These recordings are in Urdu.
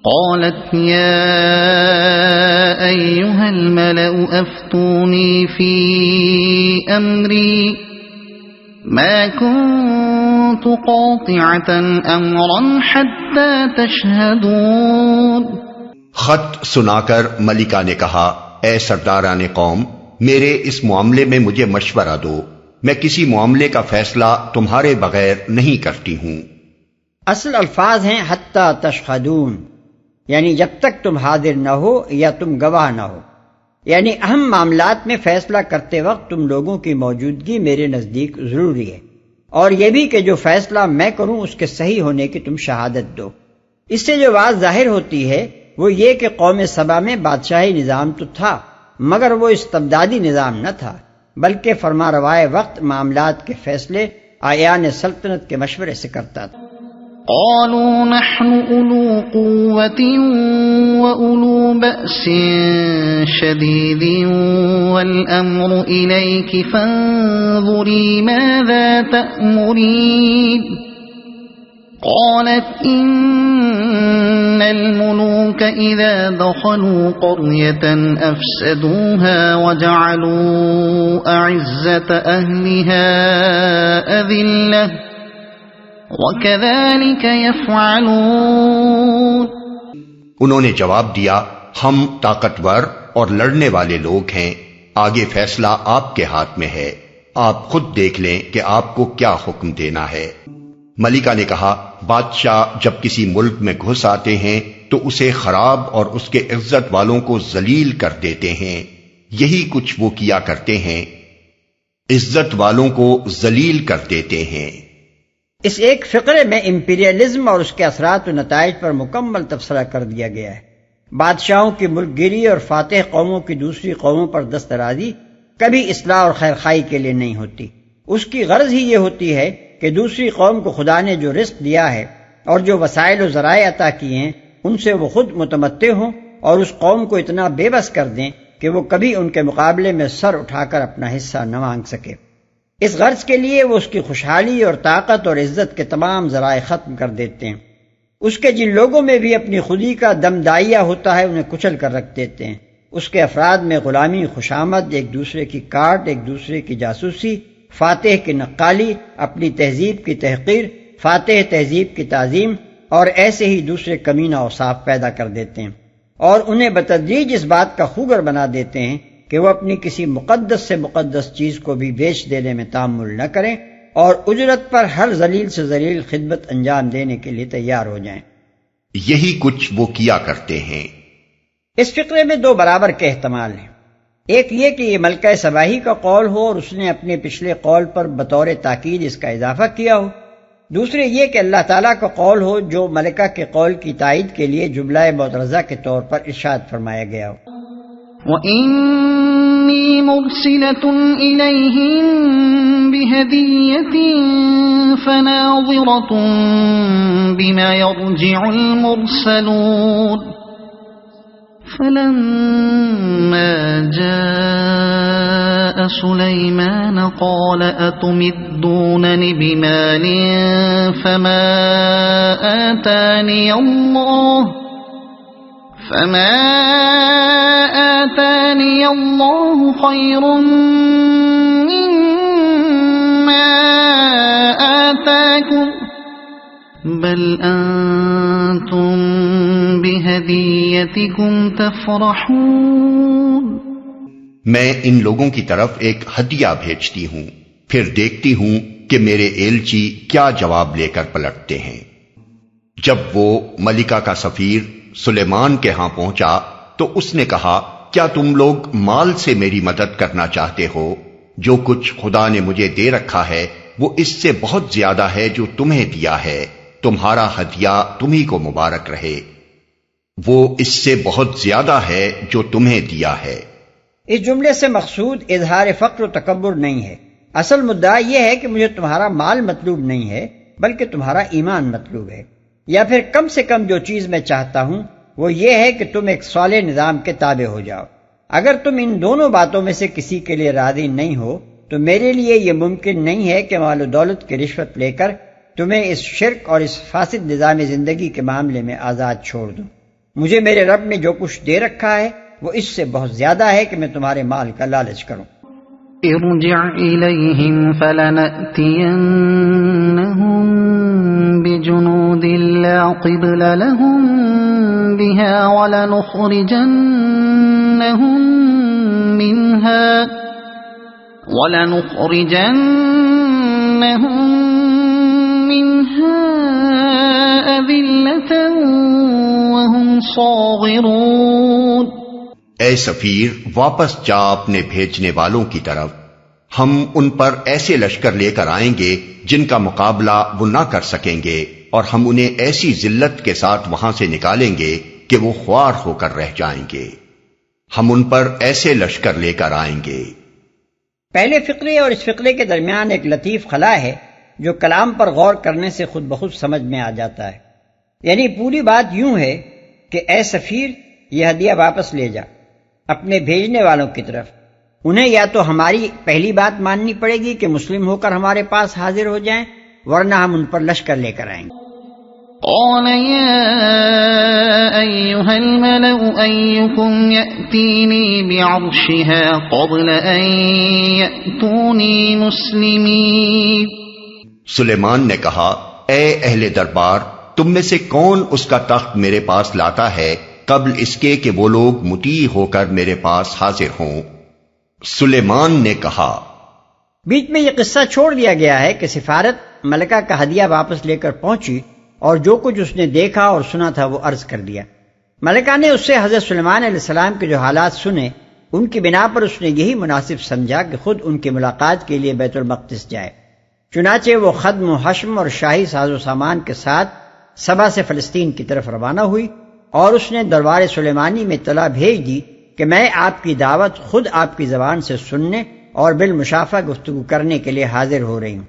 قالت يا أيها الملأ أفتوني في أمري ما كنت قاطعة أمرا حتى تشهدون۔ خط سنا کر ملکہ نے کہا، اے سرداران قوم، میرے اس معاملے میں مجھے مشورہ دو، میں کسی معاملے کا فیصلہ تمہارے بغیر نہیں کرتی ہوں۔ اصل الفاظ ہیں حتی تشہدون، یعنی جب تک تم حاضر نہ ہو یا تم گواہ نہ ہو، یعنی اہم معاملات میں فیصلہ کرتے وقت تم لوگوں کی موجودگی میرے نزدیک ضروری ہے، اور یہ بھی کہ جو فیصلہ میں کروں اس کے صحیح ہونے کی تم شہادت دو۔ اس سے جو بات ظاہر ہوتی ہے وہ یہ کہ قوم سبا میں بادشاہی نظام تو تھا، مگر وہ استبدادی نظام نہ تھا، بلکہ فرما روائے وقت معاملات کے فیصلے اعیان سلطنت کے مشورے سے کرتا تھا۔ قالوا نحن أولو قوة وأولو بأس شديد والأمر إليك فانظري ماذا تأمرين قالت إن الملوك إذا دخلوا قرية أفسدوها وجعلوا أعزة أهلها أذلة وَكَذَلِكَ يَفْعَلُونَ۔ انہوں نے جواب دیا، ہم طاقتور اور لڑنے والے لوگ ہیں، آگے فیصلہ آپ کے ہاتھ میں ہے، آپ خود دیکھ لیں کہ آپ کو کیا حکم دینا ہے۔ ملکہ نے کہا، بادشاہ جب کسی ملک میں گھس آتے ہیں تو اسے خراب اور اس کے عزت والوں کو ذلیل کر دیتے ہیں، یہی کچھ وہ کیا کرتے ہیں، عزت والوں کو ذلیل کر دیتے ہیں۔ اس ایک فقرے میں امپیریلزم اور اس کے اثرات و نتائج پر مکمل تبصرہ کر دیا گیا ہے۔ بادشاہوں کی ملک گیری اور فاتح قوموں کی دوسری قوموں پر دسترازی کبھی اصلاح اور خیرخوائی کے لیے نہیں ہوتی، اس کی غرض ہی یہ ہوتی ہے کہ دوسری قوم کو خدا نے جو رزق دیا ہے اور جو وسائل و ذرائع عطا کیے ہیں ان سے وہ خود متمتع ہوں اور اس قوم کو اتنا بے بس کر دیں کہ وہ کبھی ان کے مقابلے میں سر اٹھا کر اپنا حصہ نہ مانگ سکے۔ اس غرض کے لیے وہ اس کی خوشحالی اور طاقت اور عزت کے تمام ذرائع ختم کر دیتے ہیں۔ اس کے جن لوگوں میں بھی اپنی خودی کا دم دائیا ہوتا ہے انہیں کچل کر رکھ دیتے ہیں۔ اس کے افراد میں غلامی، خوشامد، ایک دوسرے کی کاٹ، ایک دوسرے کی جاسوسی، فاتح کی نقالی، اپنی تہذیب کی تحقیر، فاتح تہذیب کی تعظیم اور ایسے ہی دوسرے کمینہ اوصاف پیدا کر دیتے ہیں، اور انہیں بتدریج اس بات کا خوگر بنا دیتے ہیں کہ وہ اپنی کسی مقدس سے مقدس چیز کو بھی بیچ دینے میں تامل نہ کریں اور اجرت پر ہر ذلیل سے ذلیل خدمت انجام دینے کے لیے تیار ہو جائیں۔ یہی کچھ وہ کیا کرتے ہیں۔ اس فقرے میں دو برابر کے احتمال ہیں، ایک یہ کہ یہ ملکہ سباہی کا قول ہو اور اس نے اپنے پچھلے قول پر بطور تاکید اس کا اضافہ کیا ہو، دوسرے یہ کہ اللہ تعالیٰ کا قول ہو جو ملکہ کے قول کی تائید کے لیے جملہ معترضہ کے طور پر ارشاد فرمایا گیا ہو۔ وَإِنِّي مُرْسِلَةٌ إِلَيْهِمْ بِهَدِيَّةٍ فَنَاظِرَةٌ بِمَا يَرْجِعُ الْمُرْسَلُونَ فَلَمَّا جَاءَ سُلَيْمَانَ قَالَ أَتُمِدُّونَنِ بِمَالٍ فَمَا آتَانِيَ اللَّهُ خَيْرٌ مِّمَّا آتَاكُمْ بَلْ أَنتُمْ بِهَدِيَّتِكُمْ تَفْرَحُونَ۔ میں ان لوگوں کی طرف ایک ہدیہ بھیجتی ہوں، پھر دیکھتی ہوں کہ میرے ایلچی کیا جواب لے کر پلٹتے ہیں۔ جب وہ ملکہ کا سفیر سلیمان کے ہاں پہنچا تو اس نے کہا، کیا تم لوگ مال سے میری مدد کرنا چاہتے ہو؟ جو کچھ خدا نے مجھے دے رکھا ہے وہ اس سے بہت زیادہ ہے جو تمہیں دیا ہے، تمہارا ہدیہ تمہیں کو مبارک رہے، وہ اس سے بہت زیادہ ہے جو تمہیں دیا ہے۔ اس جملے سے مقصود اظہار فقر و تکبر نہیں ہے، اصل مدعا یہ ہے کہ مجھے تمہارا مال مطلوب نہیں ہے بلکہ تمہارا ایمان مطلوب ہے، یا پھر کم سے کم جو چیز میں چاہتا ہوں وہ یہ ہے کہ تم ایک صالح نظام کے تابع ہو جاؤ۔ اگر تم ان دونوں باتوں میں سے کسی کے لیے راضی نہیں ہو تو میرے لیے یہ ممکن نہیں ہے کہ مال و دولت کی رشوت لے کر تمہیں اس شرک اور اس فاسد نظام زندگی کے معاملے میں آزاد چھوڑ دوں۔ مجھے میرے رب نے جو کچھ دے رکھا ہے وہ اس سے بہت زیادہ ہے کہ میں تمہارے مال کا لالچ کروں۔ ارجع إليهم فلنأتينهم بجنود لا قبل لهم بها ولنخرجنهم منها أذلة وهم صاغرون۔ اے سفیر، واپس جا اپنے بھیجنے والوں کی طرف، ہم ان پر ایسے لشکر لے کر آئیں گے جن کا مقابلہ وہ نہ کر سکیں گے، اور ہم انہیں ایسی ذلت کے ساتھ وہاں سے نکالیں گے کہ وہ خوار ہو کر رہ جائیں گے۔ ہم ان پر ایسے لشکر لے کر آئیں گے۔ پہلے فقرے اور اس فقرے کے درمیان ایک لطیف خلا ہے جو کلام پر غور کرنے سے خود بخود سمجھ میں آ جاتا ہے۔ یعنی پوری بات یوں ہے کہ اے سفیر، یہ ہدیہ واپس لے جا اپنے بھیجنے والوں کی طرف۔ انہیں یا تو ہماری پہلی بات ماننی پڑے گی کہ مسلم ہو کر ہمارے پاس حاضر ہو جائیں، ورنہ ہم ان پر لشکر لے کر آئیں گے۔ قال يا أيها الملأ أيكم يأتيني بعرشها قبل أن يأتوني مسلمين۔ سلیمان نے کہا، اے اہل دربار، تم میں سے کون اس کا تخت میرے پاس لاتا ہے قبل اس کے کہ وہ لوگ مطیع ہو کر میرے پاس حاضر ہوں؟ سلیمان نے کہا۔ بیچ میں یہ قصہ چھوڑ دیا گیا ہے کہ سفارت ملکہ کا ہدیہ واپس لے کر پہنچی اور جو کچھ اس نے دیکھا اور سنا تھا وہ عرض کر دیا۔ ملکہ نے اس سے حضرت سلیمان علیہ السلام کے جو حالات سنے، ان کی بنا پر اس نے یہی مناسب سمجھا کہ خود ان کی ملاقات کے لیے بیت المقدس جائے۔ چنانچہ وہ خدم و حشم اور شاہی ساز و سامان کے ساتھ سبا سے فلسطین کی طرف روانہ ہوئی، اور اس نے دربار سلیمانی میں اطلاع بھیج دی کہ میں آپ کی دعوت خود آپ کی زبان سے سننے اور بالمشافہ گفتگو کرنے کے لیے حاضر ہو رہی ہوں۔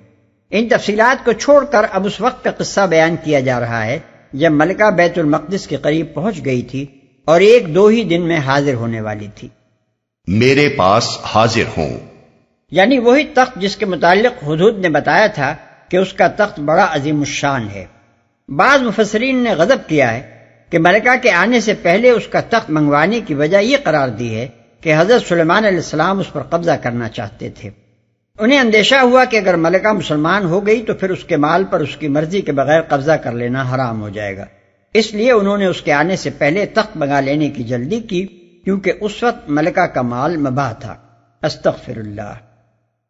ان تفصیلات کو چھوڑ کر اب اس وقت کا قصہ بیان کیا جا رہا ہے جب ملکہ بیت المقدس کے قریب پہنچ گئی تھی اور 1-2 ہی دن میں حاضر ہونے والی تھی۔ میرے پاس حاضر ہوں، یعنی وہی تخت جس کے متعلق ہدہد نے بتایا تھا کہ اس کا تخت بڑا عظیم الشان ہے۔ بعض مفسرین نے غضب کیا ہے کہ ملکہ کے آنے سے پہلے اس کا تخت منگوانے کی وجہ یہ قرار دی ہے کہ حضرت سلیمان علیہ السلام اس پر قبضہ کرنا چاہتے تھے۔ انہیں اندیشہ ہوا کہ اگر ملکہ مسلمان ہو گئی تو پھر اس کے مال پر اس کی مرضی کے بغیر قبضہ کر لینا حرام ہو جائے گا، اس لیے انہوں نے اس کے آنے سے پہلے تخت منگا لینے کی جلدی کی، کیونکہ اس وقت ملکہ کا مال مباح تھا۔ استغفر اللہ۔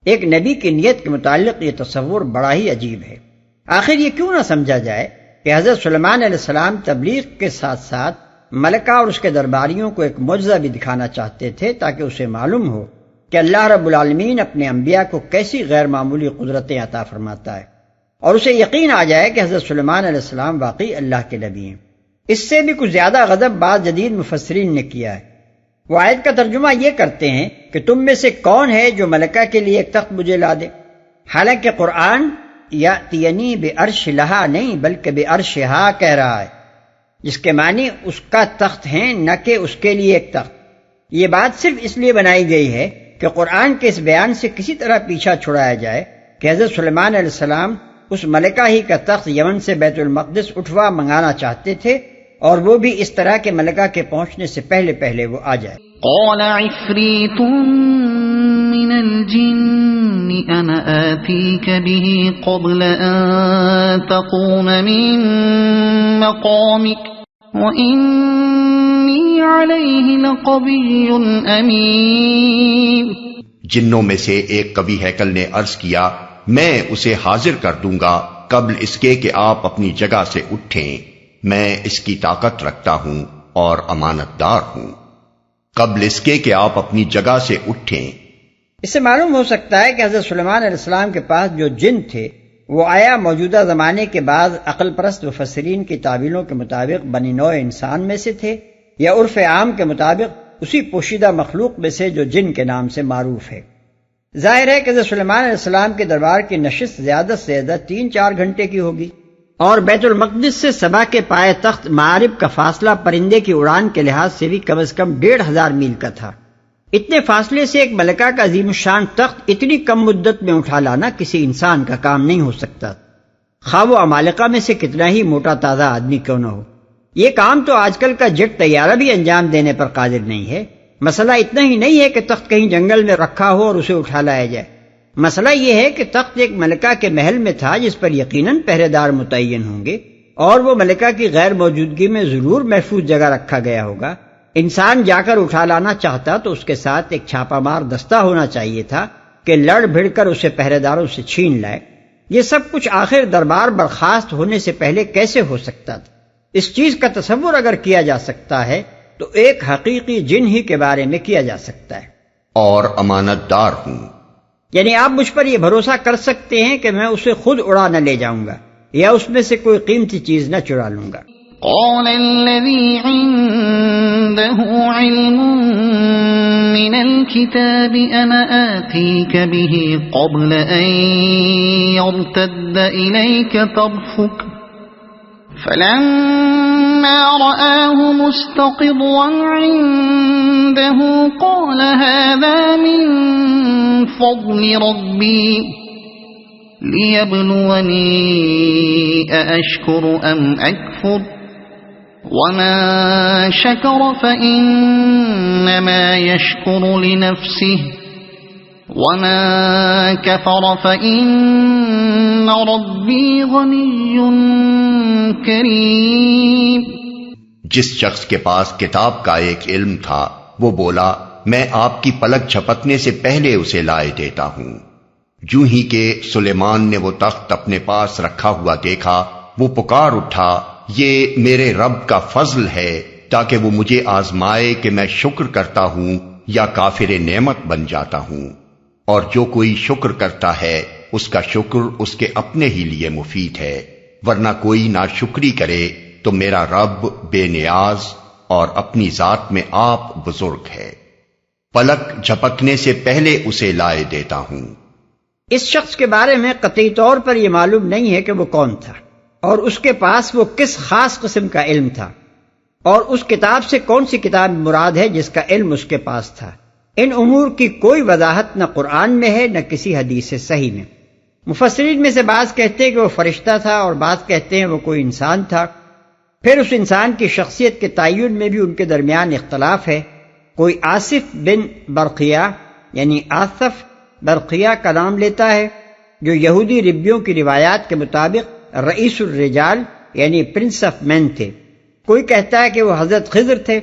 ایک نبی کی نیت کے متعلق یہ تصور بڑا ہی عجیب ہے۔ آخر یہ کیوں نہ سمجھا جائے کہ حضرت سلیمان علیہ السلام تبلیغ کے ساتھ ساتھ ملکہ اور اس کے درباریوں کو ایک معجزہ بھی دکھانا چاہتے تھے تاکہ اسے معلوم ہو کہ اللہ رب العالمین اپنے انبیاء کو کیسی غیر معمولی قدرتیں عطا فرماتا ہے، اور اسے یقین آ جائے کہ حضرت سلیمان علیہ السلام واقعی اللہ کے نبی ہیں۔ اس سے بھی کچھ زیادہ غضب بعض جدید مفسرین نے کیا ہے۔ وہ آیت کا ترجمہ یہ کرتے ہیں کہ تم میں سے کون ہے جو ملکہ کے لیے ایک تخت مجھے لا دے، حالانکہ قرآن یأتینی بعرش لہا نہیں بلکہ بعرشہا کہہ رہا ہے، جس کے معنی اس کا تخت ہیں نہ کہ اس کے لیے ایک تخت۔ یہ بات صرف اس لیے بنائی گئی ہے کہ قرآن کے اس بیان سے کسی طرح پیچھا چھڑایا جائے کہ حضرت سلیمان علیہ السلام اس ملکہ ہی کا تخت یمن سے بیت المقدس اٹھوا منگانا چاہتے تھے، اور وہ بھی اس طرح کہ ملکہ کے پہنچنے سے پہلے پہلے وہ آ جائے۔ قال عفریت من الجن انا آتیک به قبل ان تقوم من مقامک وانی علیہ لقوی امین۔ جنوں میں سے ایک کبھی ہیکل نے عرض کیا، میں اسے حاضر کر دوں گا قبل اس کے کہ آپ اپنی جگہ سے اٹھیں، میں اس کی طاقت رکھتا ہوں اور امانت دار ہوں۔ قبل اس کے کہ آپ اپنی جگہ سے اٹھیں۔ اس سے معلوم ہو سکتا ہے کہ حضرت سلیمان علیہ السلام کے پاس جو جن تھے وہ آیا موجودہ زمانے کے بعض عقل پرست مفسرین کی تعبیروں کے مطابق بنی نوع انسان میں سے تھے، یا عرف عام کے مطابق اسی پوشیدہ مخلوق میں سے جو جن کے نام سے معروف ہے۔ ظاہر ہے کہ حضرت سلیمان علیہ السلام کے دربار کی نشست زیادہ سے زیادہ 3-4 گھنٹے کی ہوگی، اور بیت المقدس سے سبا کے پائے تخت معارب کا فاصلہ پرندے کی اڑان کے لحاظ سے بھی کم از کم 1500 میل کا تھا۔ اتنے فاصلے سے ایک ملکہ کا عظیم الشان تخت اتنی کم مدت میں اٹھا لانا کسی انسان کا کام نہیں ہو سکتا۔ خواہ وہ عمالقہ میں سے کتنا ہی موٹا تازہ آدمی کیوں نہ ہو۔ یہ کام تو آج کل کا جیٹ طیارہ بھی انجام دینے پر قادر نہیں ہے۔ مسئلہ اتنا ہی نہیں ہے کہ تخت کہیں جنگل میں رکھا ہو اور اسے اٹھا لایا جائے، مسئلہ یہ ہے کہ تخت ایک ملکہ کے محل میں تھا جس پر یقیناً پہرے دار متعین ہوں گے، اور وہ ملکہ کی غیر موجودگی میں ضرور محفوظ جگہ رکھا گیا ہوگا۔ انسان جا کر اٹھا لانا چاہتا تو اس کے ساتھ ایک چھاپا مار دستہ ہونا چاہیے تھا کہ لڑ بھڑ کر اسے پہرے داروں سے چھین لائے۔ یہ سب کچھ آخر دربار برخاست ہونے سے پہلے کیسے ہو سکتا تھا؟ اس چیز کا تصور اگر کیا جا سکتا ہے تو ایک حقیقی جن ہی کے بارے میں کیا جا سکتا ہے۔ اور امانت دار ہوں، یعنی آپ مجھ پر یہ بھروسہ کر سکتے ہیں کہ میں اسے خود اڑا نہ لے جاؤں گا یا اس میں سے کوئی قیمتی چیز نہ چرا لوں گا۔ قال الذي عنده علم من الكتاب أنا آتيك به قبل أن يرتد إليك طرفك فلما رآه مستقرا عنده قال هذا من فضل ربي ليبلوني أأشكر أم أكفر وَمَن شَكَرَ فَإِنَّمَا يَشْكُرُ لِنَفْسِهِ وَمَن كَفَرَ فَإِنَّ رَبِّي غَنِيٌّ كَرِيمٌ۔ جس شخص کے پاس کتاب کا ایک علم تھا وہ بولا، میں آپ کی پلک جھپکنے سے پہلے اسے لائے دیتا ہوں۔ جو ہی کہ سلیمان نے وہ تخت اپنے پاس رکھا ہوا دیکھا، وہ پکار اٹھا، یہ میرے رب کا فضل ہے تاکہ وہ مجھے آزمائے کہ میں شکر کرتا ہوں یا کافر نعمت بن جاتا ہوں، اور جو کوئی شکر کرتا ہے اس کا شکر اس کے اپنے ہی لیے مفید ہے، ورنہ کوئی ناشکری کرے تو میرا رب بے نیاز اور اپنی ذات میں آپ بزرگ ہے، پلک جھپکنے سے پہلے اسے لائے دیتا ہوں۔ اس شخص کے بارے میں قطعی طور پر یہ معلوم نہیں ہے کہ وہ کون تھا اور اس کے پاس وہ کس خاص قسم کا علم تھا، اور اس کتاب سے کون سی کتاب مراد ہے جس کا علم اس کے پاس تھا۔ ان امور کی کوئی وضاحت نہ قرآن میں ہے نہ کسی حدیث صحیح میں۔ مفسرین میں سے بعض کہتے ہیں کہ وہ فرشتہ تھا اور بعض کہتے ہیں وہ کوئی انسان تھا۔ پھر اس انسان کی شخصیت کے تعین میں بھی ان کے درمیان اختلاف ہے۔ کوئی آصف بن برقیہ یعنی آصف برقیہ کا نام لیتا ہے، جو یہودی ربیوں کی روایات کے مطابق رئیس الرجال یعنی پرنس آف مین تھے۔ کوئی کہتا ہے کہ وہ حضرت خضر تھے،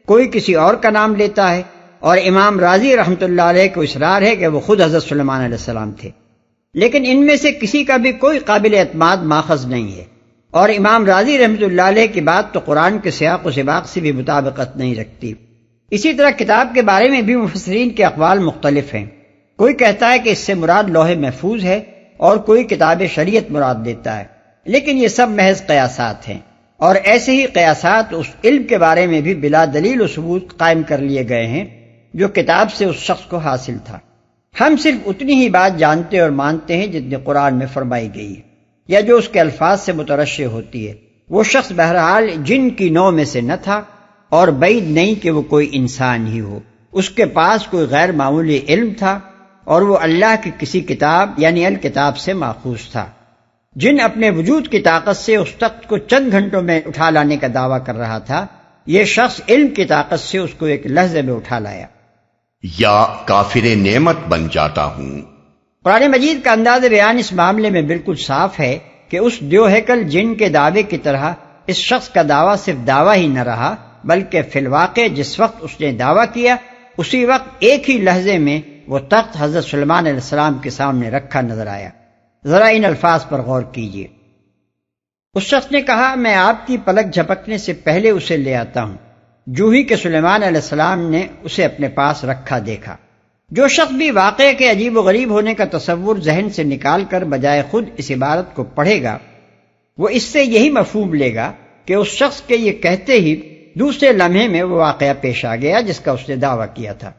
کوئی کسی اور کا نام لیتا ہے، اور امام راضی رحمۃ اللہ علیہ کو اصرار ہے کہ وہ خود حضرت سلیمان علیہ السلام تھے، لیکن ان میں سے کسی کا بھی کوئی قابل اعتماد ماخذ نہیں ہے، اور امام راضی رحمۃ اللہ علیہ کی بات تو قرآن کے سیاق و سباق سے بھی مطابقت نہیں رکھتی۔ اسی طرح کتاب کے بارے میں بھی مفسرین کے اقوال مختلف ہیں۔ کوئی کہتا ہے کہ اس سے مراد لوح محفوظ ہے اور کوئی کتاب شریعت مراد دیتا ہے، لیکن یہ سب محض قیاسات ہیں، اور ایسے ہی قیاسات اس علم کے بارے میں بھی بلا دلیل و ثبوت قائم کر لیے گئے ہیں جو کتاب سے اس شخص کو حاصل تھا۔ ہم صرف اتنی ہی بات جانتے اور مانتے ہیں جتنی قرآن میں فرمائی گئی ہے یا جو اس کے الفاظ سے مترشح ہوتی ہے۔ وہ شخص بہرحال جن کی نوع میں سے نہ تھا، اور بعید نہیں کہ وہ کوئی انسان ہی ہو۔ اس کے پاس کوئی غیر معمولی علم تھا، اور وہ اللہ کی کسی کتاب یعنی الکتاب سے ماخوذ تھا۔ جن اپنے وجود کی طاقت سے اس تخت کو چند گھنٹوں میں اٹھا لانے کا دعویٰ کر رہا تھا، یہ شخص علم کی طاقت سے اس کو ایک لحظے میں اٹھا لایا۔ یا کافر نعمت بن جاتا ہوں۔ قرآن مجید کا انداز بیان اس معاملے میں بالکل صاف ہے کہ اس دیو ہیکل جن کے دعوے کی طرح اس شخص کا دعویٰ صرف دعویٰ ہی نہ رہا، بلکہ فی الواقع جس وقت اس نے دعویٰ کیا اسی وقت ایک ہی لحظے میں وہ تخت حضرت سلیمان علیہ السلام کے سامنے رکھا نظر آیا۔ ذرا ان الفاظ پر غور کیجیے۔ اس شخص نے کہا، میں آپ کی پلک جھپکنے سے پہلے اسے لے آتا ہوں، جو ہی کہ سلیمان علیہ السلام نے اسے اپنے پاس رکھا دیکھا۔ جو شخص بھی واقعے کے عجیب و غریب ہونے کا تصور ذہن سے نکال کر بجائے خود اس عبارت کو پڑھے گا، وہ اس سے یہی مفہوم لے گا کہ اس شخص کے یہ کہتے ہی دوسرے لمحے میں وہ واقعہ پیش آ گیا جس کا اس نے دعویٰ کیا تھا۔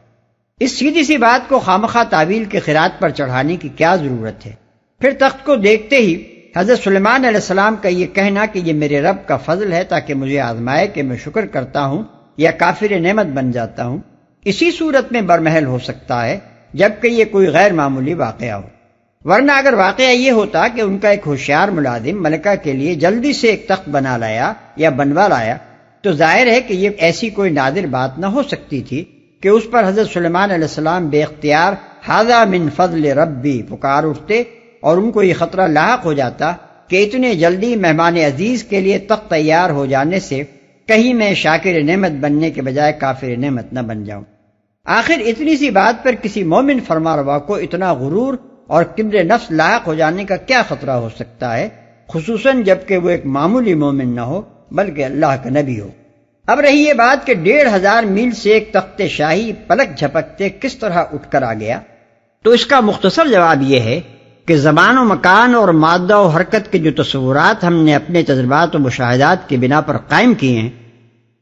اس سیدھی سی بات کو خامخواہ تعویل کے خیرات پر چڑھانے کی کیا ضرورت ہے؟ پھر تخت کو دیکھتے ہی حضرت سلیمان علیہ السلام کا یہ کہنا کہ یہ میرے رب کا فضل ہے تاکہ مجھے آزمائے کہ میں شکر کرتا ہوں یا کافر نعمت بن جاتا ہوں، اسی صورت میں برمحل ہو سکتا ہے جبکہ یہ کوئی غیر معمولی واقعہ ہو، ورنہ اگر واقعہ یہ ہوتا کہ ان کا ایک ہوشیار ملازم ملکہ کے لیے جلدی سے ایک تخت بنا لایا یا بنوا لایا تو ظاہر ہے کہ یہ ایسی کوئی نادر بات نہ ہو سکتی تھی کہ اس پر حضرت سلیمان علیہ السلام بے اختیار ھذا من فضل ربی پکار اٹھتے اور ان کو یہ خطرہ لاحق ہو جاتا کہ اتنے جلدی مہمان عزیز کے لیے تخت تیار ہو جانے سے کہیں میں شاکر نعمت بننے کے بجائے کافر نعمت نہ بن جاؤں۔ آخر اتنی سی بات پر کسی مومن فرماروا کو اتنا غرور اور کبر نفس لاحق ہو جانے کا کیا خطرہ ہو سکتا ہے، خصوصاً جبکہ وہ ایک معمولی مومن نہ ہو بلکہ اللہ کا نبی ہو۔ اب رہی یہ بات کہ 1500 میل سے ایک تخت شاہی پلک جھپکتے کس طرح اٹھ کر آ گیا، تو اس کا مختصر جواب یہ ہے کہ زمان و مکان اور مادہ و حرکت کے جو تصورات ہم نے اپنے تجربات و مشاہدات کی بنا پر قائم کیے ہیں،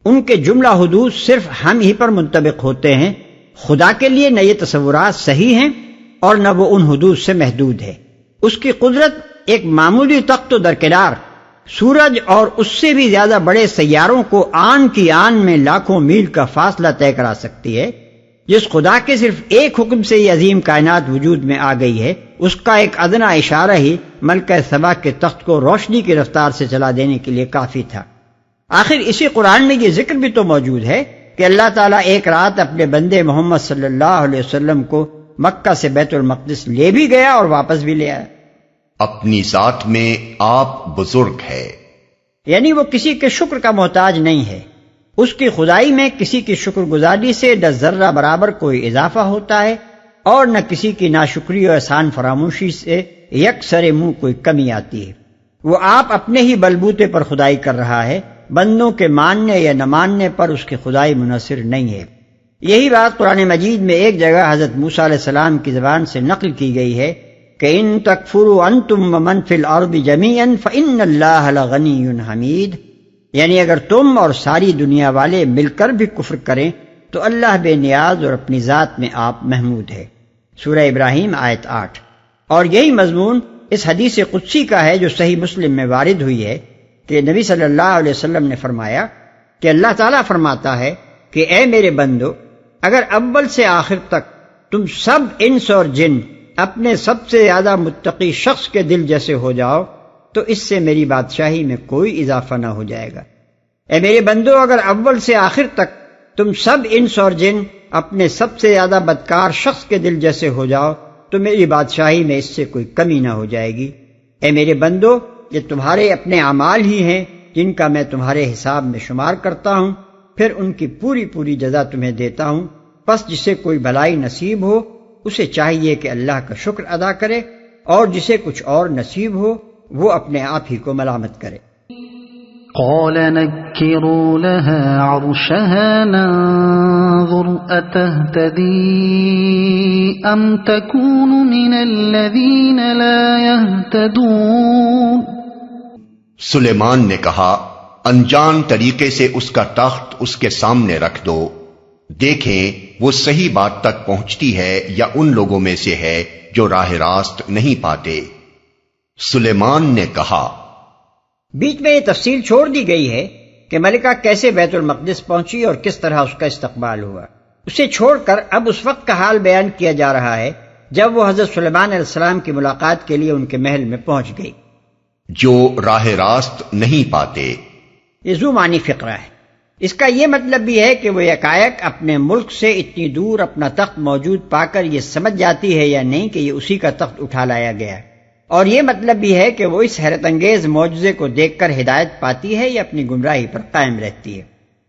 ان کے جملہ حدود صرف ہم ہی پر منطبق ہوتے ہیں۔ خدا کے لیے نہ یہ تصورات صحیح ہیں اور نہ وہ ان حدود سے محدود ہے۔ اس کی قدرت ایک معمولی تخت و درکنار سورج اور اس سے بھی زیادہ بڑے سیاروں کو آن کی آن میں لاکھوں میل کا فاصلہ طے کرا سکتی ہے۔ جس خدا کے صرف ایک حکم سے یہ عظیم کائنات وجود میں آ گئی ہے، اس کا ایک ادنا اشارہ ہی ملکہ سبا کے تخت کو روشنی کی رفتار سے چلا دینے کے لیے کافی تھا۔ آخر اسی قرآن میں یہ ذکر بھی تو موجود ہے کہ اللہ تعالیٰ ایک رات اپنے بندے محمد صلی اللہ علیہ وسلم کو مکہ سے بیت المقدس لے بھی گیا اور واپس بھی لے آیا۔ اپنی ذات میں آپ بزرگ ہے، یعنی وہ کسی کے شکر کا محتاج نہیں ہے۔ اس کی خدائی میں کسی کی شکر گزاری سے نہ ذرہ برابر کوئی اضافہ ہوتا ہے اور نہ کسی کی ناشکری و احسان فراموشی سے یکسر منہ کوئی کمی آتی ہے۔ وہ آپ اپنے ہی بلبوتے پر خدائی کر رہا ہے، بندوں کے ماننے یا نہ ماننے پر اس کی خدائی منحصر نہیں ہے۔ یہی بات قرآن مجید میں ایک جگہ حضرت موسیٰ علیہ السلام کی زبان سے نقل کی گئی ہے کہ ان تکفروا انتم ومن فی الارض جمیعا فإن اللہ لغنی حمید، یعنی اگر تم اور ساری دنیا والے مل کر بھی کفر کریں تو اللہ بے نیاز اور اپنی ذات میں آپ محمود ہے۔ سورہ ابراہیم آیت 8۔ اور یہی مضمون اس حدیث قدسی کا ہے جو صحیح مسلم میں وارد ہوئی ہے کہ نبی صلی اللہ علیہ وسلم نے فرمایا کہ اللہ تعالیٰ فرماتا ہے کہ اے میرے بندو، اگر اول سے آخر تک تم سب انس اور جن اپنے سب سے زیادہ متقی شخص کے دل جیسے ہو جاؤ تو اس سے میری بادشاہی میں کوئی اضافہ نہ ہو جائے گا۔ اے میرے بندو، اگر اول سے آخر تک تم سب انس اور جن اپنے سب سے زیادہ بدکار شخص کے دل جیسے ہو جاؤ تو میری بادشاہی میں اس سے کوئی کمی نہ ہو جائے گی۔ اے میرے بندو، یہ تمہارے اپنے اعمال ہی ہیں جن کا میں تمہارے حساب میں شمار کرتا ہوں، پھر ان کی پوری پوری جزا تمہیں دیتا ہوں۔ پس جسے کوئی بھلائی نصیب ہو اسے چاہیے کہ اللہ کا شکر ادا کرے، اور جسے کچھ اور نصیب ہو وہ اپنے آپ ہی کو ملامت کرے۔ قال نكروا لها عرشها ننظر أتهتدي أم تكون من الذين لا يهتدون۔ سلیمان نے کہا انجان طریقے سے اس کا تخت اس کے سامنے رکھ دو، دیکھیں وہ صحیح بات تک پہنچتی ہے یا ان لوگوں میں سے ہے جو راہ راست نہیں پاتے۔ سلیمان نے کہا، بیچ میں یہ تفصیل چھوڑ دی گئی ہے کہ ملکہ کیسے بیت المقدس پہنچی اور کس طرح اس کا استقبال ہوا۔ اسے چھوڑ کر اب اس وقت کا حال بیان کیا جا رہا ہے جب وہ حضرت سلیمان علیہ السلام کی ملاقات کے لیے ان کے محل میں پہنچ گئی۔ جو راہ راست نہیں پاتے، یہ ذو معنی فقرہ ہے۔ اس کا یہ مطلب بھی ہے کہ وہ یکایک اپنے ملک سے اتنی دور اپنا تخت موجود پا کر یہ سمجھ جاتی ہے یا نہیں کہ یہ اسی کا تخت اٹھا لایا گیا ہے، اور یہ مطلب بھی ہے کہ وہ اس حیرت انگیز معجزے کو دیکھ کر ہدایت پاتی ہے یا اپنی گمراہی پر قائم رہتی ہے۔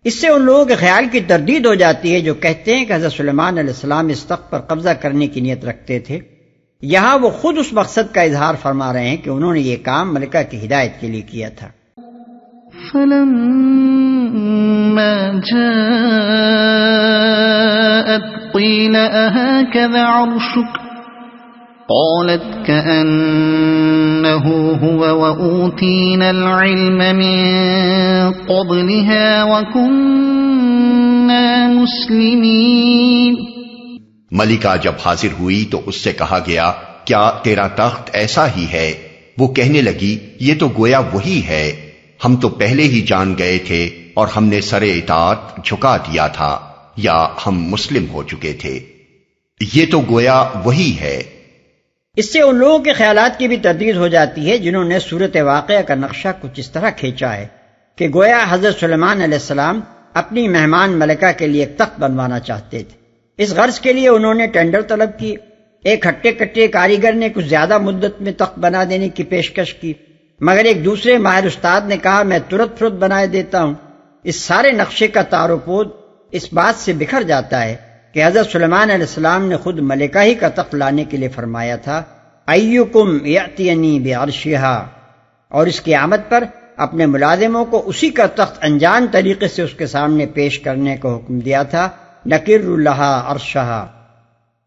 اس سے ان لوگوں کے خیال کی تردید ہو جاتی ہے جو کہتے ہیں کہ حضرت سلیمان علیہ السلام اس تخت پر قبضہ کرنے کی نیت رکھتے تھے۔ یہاں وہ خود اس مقصد کا اظہار فرما رہے ہیں کہ انہوں نے یہ کام ملکہ کی ہدایت کے لیے کیا تھا۔ فلما جاءت قيل أهكذا عرشك قالت كأنه هو وأوتينا العلم من قبلها وكنا مسلمين۔ ملکہ جب حاضر ہوئی تو اس سے کہا گیا کیا تیرا تخت ایسا ہی ہے؟ وہ کہنے لگی یہ تو گویا وہی ہے، ہم تو پہلے ہی جان گئے تھے اور ہم نے سر اطاعت جھکا دیا تھا یا ہم مسلم ہو چکے تھے۔ یہ تو گویا وہی ہے۔ اس سے ان لوگوں کے خیالات کی بھی تردید ہو جاتی ہے جنہوں نے صورت واقعہ کا نقشہ کچھ اس طرح کھینچا ہے کہ گویا حضرت سلیمان علیہ السلام اپنی مہمان ملکہ کے لیے ایک تخت بنوانا چاہتے تھے۔ اس غرض کے لیے انہوں نے ٹینڈر طلب کی۔ ایک ہٹے کٹے کاریگر نے کچھ زیادہ مدت میں تخت بنا دینے کی پیشکش کی، مگر ایک دوسرے ماہر استاد نے کہا میں ترت فروت بنائے دیتا ہوں۔ اس سارے نقشے کا تار و پود اس بات سے بکھر جاتا ہے کہ حضرت سلیمان علیہ السلام نے خود ملکہ ہی کا تخت لانے کے لیے فرمایا تھا ایکم یأتینی بعرشہا، اور اس کی آمد پر اپنے ملازموں کو اسی کا تخت انجان طریقے سے اس کے سامنے پیش کرنے کا حکم دیا تھا، نکر لہا عرشہا۔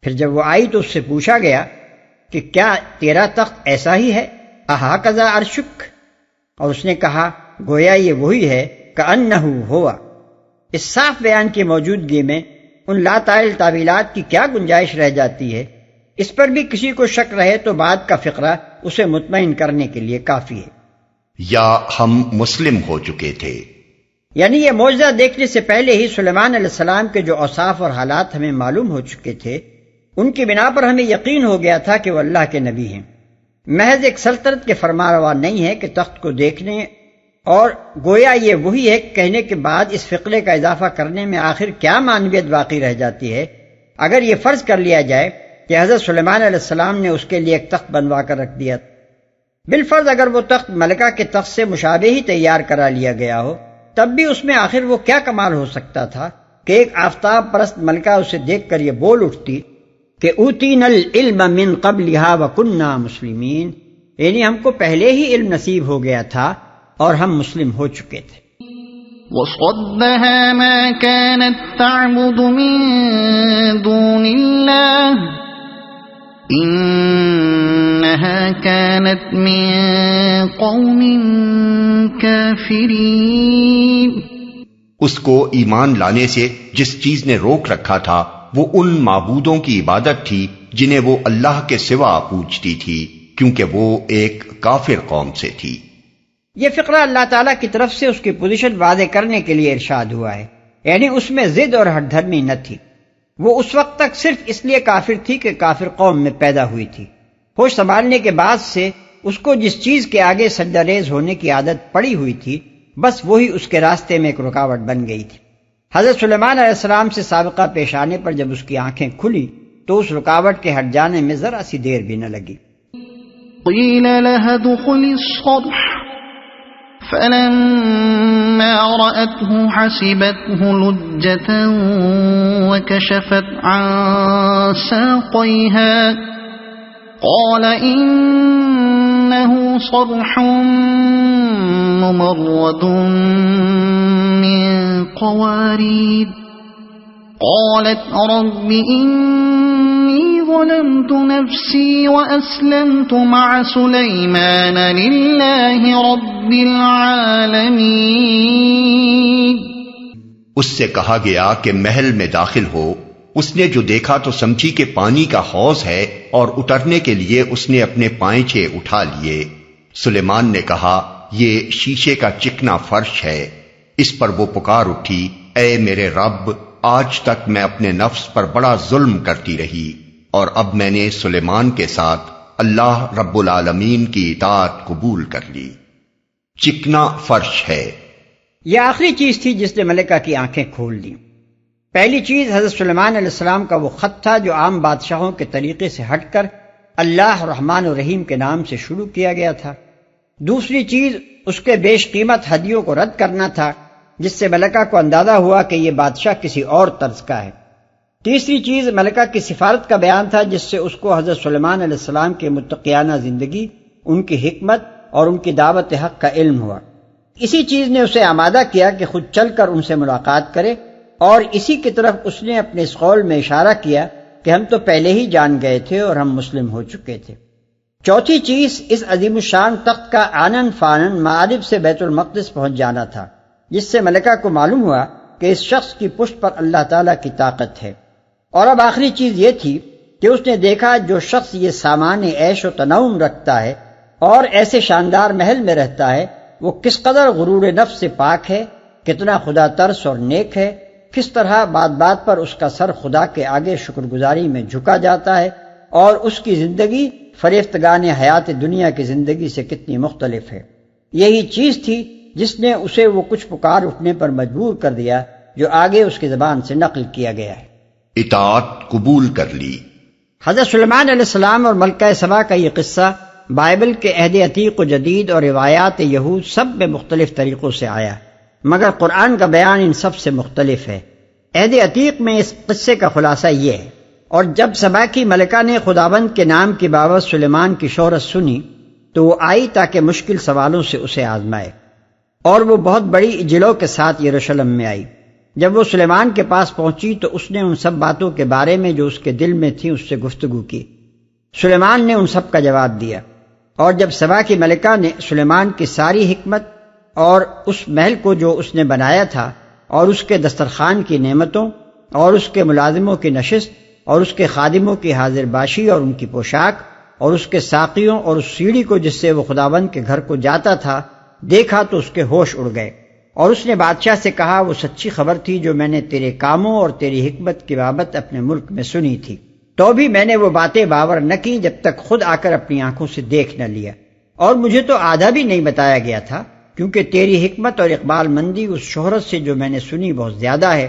پھر جب وہ آئی تو اس سے پوچھا گیا کہ کیا تیرا تخت ایسا ہی ہے؟ اہاکذا عرشک؟ اور اس نے کہا گویا یہ وہی ہے، کأنہ ہوا۔ اس صاف بیان کی موجودگی میں ان لاتعلل تعویلات کی کیا گنجائش رہ جاتی ہے؟ اس پر بھی کسی کو شک رہے تو بعد کا فقرہ اسے مطمئن کرنے کے لیے کافی ہے۔ یا ہم مسلم ہو چکے تھے، یعنی یہ معجزہ دیکھنے سے پہلے ہی سلیمان علیہ السلام کے جو اوصاف اور حالات ہمیں معلوم ہو چکے تھے، ان کی بنا پر ہمیں یقین ہو گیا تھا کہ وہ اللہ کے نبی ہیں، محض ایک سلطنت کے فرمانروا نہیں ہے کہ تخت کو دیکھنے اور گویا یہ وہی ہے کہنے کے بعد اس فقرے کا اضافہ کرنے میں آخر کیا معنویت باقی رہ جاتی ہے اگر یہ فرض کر لیا جائے کہ حضرت سلیمان علیہ السلام نے اس کے لیے ایک تخت بنوا کر رکھ دیا۔ بالفرض اگر وہ تخت ملکہ کے تخت سے مشابہ ہی تیار کرا لیا گیا ہو، تب بھی اس میں آخر وہ کیا کمال ہو سکتا تھا کہ ایک آفتاب پرست ملکہ اسے دیکھ کر یہ بول اٹھتی کہ اوتینا العلم من قبلھا وکنا مسلمین، یعنی ہم کو پہلے ہی علم نصیب ہو گیا تھا اور ہم مسلم ہو چکے تھے۔ وصدها ما كانت تعبد من دون الله إنها كانت من قوم كافرين۔ اس کو ایمان لانے سے جس چیز نے روک رکھا تھا وہ ان معبودوں کی عبادت تھی جنہیں وہ اللہ کے سوا پوجتی تھی، کیونکہ وہ ایک کافر قوم سے تھی۔ یہ فقرہ اللہ تعالیٰ کی طرف سے اس کی پوزیشن واضح کرنے کے لیے ارشاد ہوا ہے، یعنی اس میں ضد اور ہٹ دھرمی نہ تھی۔ وہ اس وقت تک صرف اس لیے کافر تھی کہ کافر قوم میں پیدا ہوئی تھی۔ ہوش سنبھالنے کے بعد سے اس کو جس چیز کے آگے سجدہ ریز ہونے کی عادت پڑی ہوئی تھی، بس وہی اس کے راستے میں ایک رکاوٹ بن گئی تھی۔ حضرت سلیمان علیہ السلام سے سابقہ پیش آنے پر جب اس کی آنکھیں کھلی تو اس رکاوٹ کے ہٹ جانے میں ذرا سی دیر بھی نہ لگی۔ قیل لها ادخل الصرح فلما رأته حسبته لجة وكشفت عن ساقيها قال إنه صرح ممرد من قوارير قالت رب إني ظلمت نفسي وأسلمت مع سليمان لله رب العالمين۔ اس سے کہا گیا کہ محل میں داخل ہو۔ اس نے جو دیکھا تو سمجھی کہ پانی کا حوض ہے اور اترنے کے لیے اس نے اپنے پائنچے اٹھا لیے۔ سلیمان نے کہا یہ شیشے کا چکنا فرش ہے۔ اس پر وہ پکار اٹھی اے میرے رب، آج تک میں اپنے نفس پر بڑا ظلم کرتی رہی اور اب میں نے سلیمان کے ساتھ اللہ رب العالمین کی اطاعت قبول کر لی۔ چکنا فرش ہے۔ یہ آخری چیز تھی جس نے ملکہ کی آنکھیں کھول دیں۔ پہلی چیز حضرت سلیمان علیہ السلام کا وہ خط تھا جو عام بادشاہوں کے طریقے سے ہٹ کر اللہ رحمان الرحیم کے نام سے شروع کیا گیا تھا۔ دوسری چیز اس کے بیش قیمت ہدیوں کو رد کرنا تھا جس سے ملکہ کو اندازہ ہوا کہ یہ بادشاہ کسی اور طرز کا ہے۔ تیسری چیز ملکہ کی سفارت کا بیان تھا جس سے اس کو حضرت سلیمان علیہ السلام کے متقیانہ زندگی، ان کی حکمت اور ان کی دعوت حق کا علم ہوا۔ اسی چیز نے اسے آمادہ کیا کہ خود چل کر ان سے ملاقات کرے، اور اسی کی طرف اس نے اپنے اس قول میں اشارہ کیا کہ ہم تو پہلے ہی جان گئے تھے اور ہم مسلم ہو چکے تھے۔ چوتھی چیز اس عظیم الشان تخت کا آنن فانن معارف سے بیت المقدس پہنچ جانا تھا، جس سے ملکہ کو معلوم ہوا کہ اس شخص کی پشت پر اللہ تعالیٰ کی طاقت ہے۔ اور اب آخری چیز یہ تھی کہ اس نے دیکھا جو شخص یہ سامان عیش و تنعم رکھتا ہے اور ایسے شاندار محل میں رہتا ہے وہ کس قدر غرور نفس سے پاک ہے، کتنا خدا ترس اور نیک ہے، کس طرح بات بات پر اس کا سر خدا کے آگے شکر گزاری میں جھکا جاتا ہے اور اس کی زندگی فریفتگان حیات دنیا کی زندگی سے کتنی مختلف ہے۔ یہی چیز تھی جس نے اسے وہ کچھ پکار اٹھنے پر مجبور کر دیا جو آگے اس کی زبان سے نقل کیا گیا ہے۔ اطاعت قبول کر لی۔ حضرت سلیمان علیہ السلام اور ملکہ سبا کا یہ قصہ بائبل کے عہد عتیق و جدید اور روایات یہود سب میں مختلف طریقوں سے آیا، مگر قرآن کا بیان ان سب سے مختلف ہے۔ عہد عتیق میں اس قصے کا خلاصہ یہ ہے: اور جب سبا کی ملکہ نے خداوند کے نام کی بابت سلیمان کی شہرت سنی تو وہ آئی تاکہ مشکل سوالوں سے اسے آزمائے، اور وہ بہت بڑی اجلوں کے ساتھ یروشلم میں آئی۔ جب وہ سلیمان کے پاس پہنچی تو اس نے ان سب باتوں کے بارے میں جو اس کے دل میں تھی اس سے گفتگو کی۔ سلیمان نے ان سب کا جواب دیا، اور جب سبا کی ملکہ نے سلیمان کی ساری حکمت اور اس محل کو جو اس نے بنایا تھا اور اس کے دسترخوان کی نعمتوں اور اس کے ملازموں کی نشست اور اس کے خادموں کی حاضر باشی اور ان کی پوشاک اور اس کے ساقیوں اور اس سیڑھی کو جس سے وہ خداوند کے گھر کو جاتا تھا دیکھا تو اس کے ہوش اڑ گئے، اور اس نے بادشاہ سے کہا وہ سچی خبر تھی جو میں نے تیرے کاموں اور تیری حکمت کی بابت اپنے ملک میں سنی تھی، تو بھی میں نے وہ باتیں باور نہ کی جب تک خود آ کر اپنی آنکھوں سے دیکھ نہ لیا، اور مجھے تو آدھا بھی نہیں بتایا گیا تھا، کیونکہ تیری حکمت اور اقبال مندی اس شہرت سے جو میں نے سنی بہت زیادہ ہے۔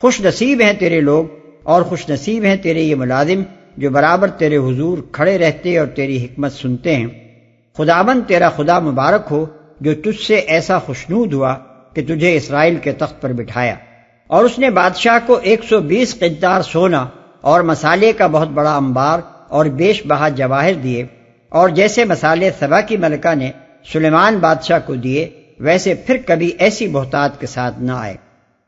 خوش نصیب ہیں تیرے لوگ اور خوش نصیب ہیں تیرے یہ ملازم جو برابر تیرے حضور کھڑے رہتے اور تیری حکمت سنتے ہیں۔ خداوند تیرا خدا مبارک ہو جو تجھ سے ایسا خوشنود ہوا کہ تجھے اسرائیل کے تخت پر بٹھایا۔ اور اس نے بادشاہ کو 120 قنطار سونا اور مسالے کا بہت بڑا انبار اور بیش بہا جواہر دیے، اور جیسے مسالے سبا کی ملکہ نے سلیمان بادشاہ کو دیے ویسے پھر کبھی ایسی بہتات کے ساتھ نہ آئے۔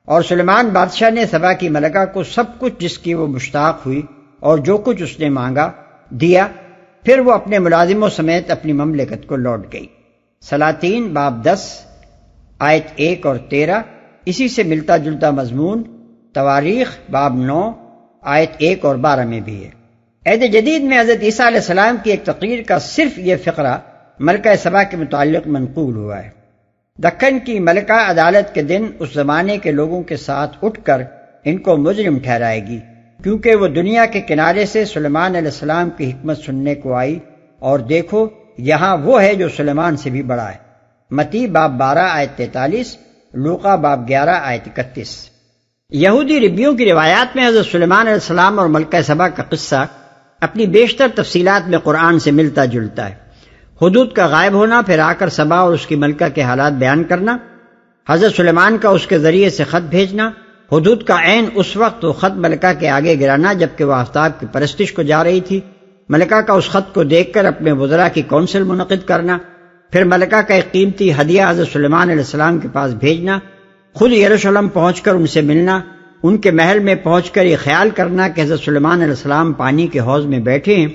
اور سلیمان بادشاہ نے سبا کی ملکہ کو سب کچھ جس کی وہ مشتاق ہوئی اور جو کچھ اس نے مانگا دیا، پھر وہ اپنے ملازموں سمیت اپنی مملکت کو لوٹ گئی۔ سلاطین باب 10 آیت 1 اور 13 اسی سے ملتا جلتا مضمون تواریخ باب 9 آیت 1 اور 12 میں بھی ہے۔ عہد جدید میں حضرت عیسیٰ علیہ السلام کی ایک تقریر کا صرف یہ فقرہ ملکہ سبا کے متعلق منقول ہوا ہے۔ دکن کی ملکہ عدالت کے دن اس زمانے کے لوگوں کے ساتھ اٹھ کر ان کو مجرم ٹھہرائے گی، کیونکہ وہ دنیا کے کنارے سے سلیمان علیہ السلام کی حکمت سننے کو آئی، اور دیکھو یہاں وہ ہے جو سلیمان سے بھی بڑا ہے۔ متی باب 12 آیت 43، لوقا باب 11 آیت 31۔ یہودی ربیوں کی روایات میں حضرت سلیمان علیہ السلام اور ملکہ سبا کا قصہ اپنی بیشتر تفصیلات میں قرآن سے ملتا جلتا ہے۔ حدود کا غائب ہونا، پھر آ کر سبا اور اس کی ملکہ کے حالات بیان کرنا، حضرت سلیمان کا اس کے ذریعے سے خط بھیجنا، حدود کا عین اس وقت وہ خط ملکہ کے آگے گرانا جبکہ وہ آفتاب کی پرستش کو جا رہی تھی، ملکہ کا اس خط کو دیکھ کر اپنے وزراء کی کونسل منعقد کرنا، پھر ملکہ کا ایک قیمتی ہدیہ حضرت سلیمان علیہ السلام کے پاس بھیجنا، خود یروشلم پہنچ کر ان سے ملنا، ان کے محل میں پہنچ کر یہ خیال کرنا کہ حضرت سلیمان علیہ السلام پانی کے حوض میں بیٹھے ہیں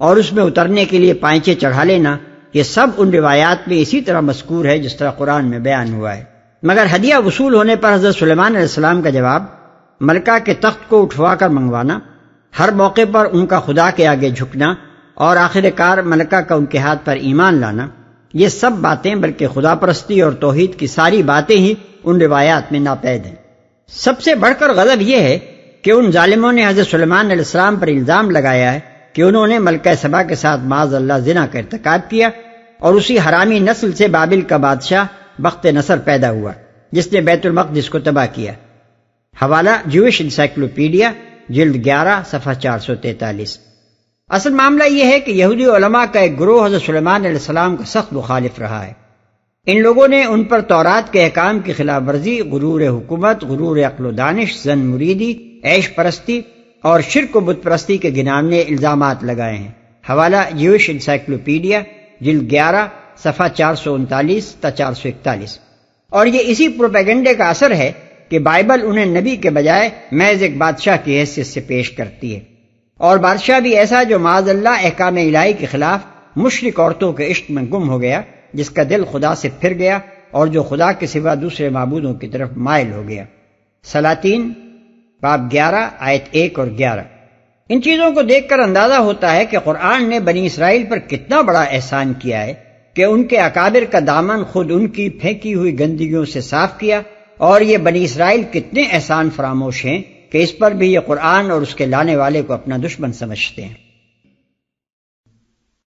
اور اس میں اترنے کے لیے پائچے چڑھا لینا، یہ سب ان روایات میں اسی طرح مذکور ہے جس طرح قرآن میں بیان ہوا ہے۔ مگر ہدیہ وصول ہونے پر حضرت سلیمان علیہ السلام کا جواب ملکہ کے تخت کو اٹھوا کر منگوانا، ہر موقع پر ان کا خدا کے آگے جھکنا، اور آخر کار ملکہ کا ان کے ہاتھ پر ایمان لانا، یہ سب باتیں بلکہ خدا پرستی اور توحید کی ساری باتیں ہی ان روایات میں ناپید ہیں۔ سب سے بڑھ کر غضب یہ ہے کہ ان ظالموں نے حضرت سلیمان علیہ السلام پر الزام لگایا ہے کہ انہوں نے ملکہ سبا کے ساتھ معاذ اللہ زنا کا ارتکاب کیا، اور اسی حرامی نسل سے بابل کا بادشاہ بخت نصر پیدا ہوا جس نے بیت المقدس کو تباہ کیا۔ حوالہ جوش انسائکلوپیڈیا جلد 11 صفحہ 443۔ اصل معاملہ یہ ہے کہ یہودی علماء کا ایک گروہ حضرت سلیمان علیہ السلام کا سخت مخالف رہا ہے۔ ان لوگوں نے ان پر تورات کے احکام کی خلاف ورزی، غرور حکومت، غرور عقل و دانش، زن مریدی، عیش پرستی اور شرک و بت پرستی کے گھناونے الزامات لگائے ہیں۔ حوالہ جوش انسائکلوپیڈیا جلد 11 صفحہ 439 تا 441۔ اور یہ اسی پروپیگنڈے کا اثر ہے کہ بائبل انہیں نبی کے بجائے محض ایک بادشاہ کی حیثیت سے پیش کرتی ہے، اور بادشاہ بھی ایسا جو معاذ اللہ احکام الہی کے خلاف مشرک عورتوں کے عشق میں گم ہو گیا، جس کا دل خدا سے پھر گیا اور جو خدا کے سوا دوسرے معبودوں کی طرف مائل ہو گیا۔ سلاطین باب 11 آیت 1 اور 11۔ ان چیزوں کو دیکھ کر اندازہ ہوتا ہے کہ قرآن نے بنی اسرائیل پر کتنا بڑا احسان کیا ہے کہ ان کے اکابر کا دامن خود ان کی پھینکی ہوئی گندگیوں سے صاف کیا، اور یہ بنی اسرائیل کتنے احسان فراموش ہیں کہ اس پر بھی یہ قرآن اور اس کے لانے والے کو اپنا دشمن سمجھتے ہیں۔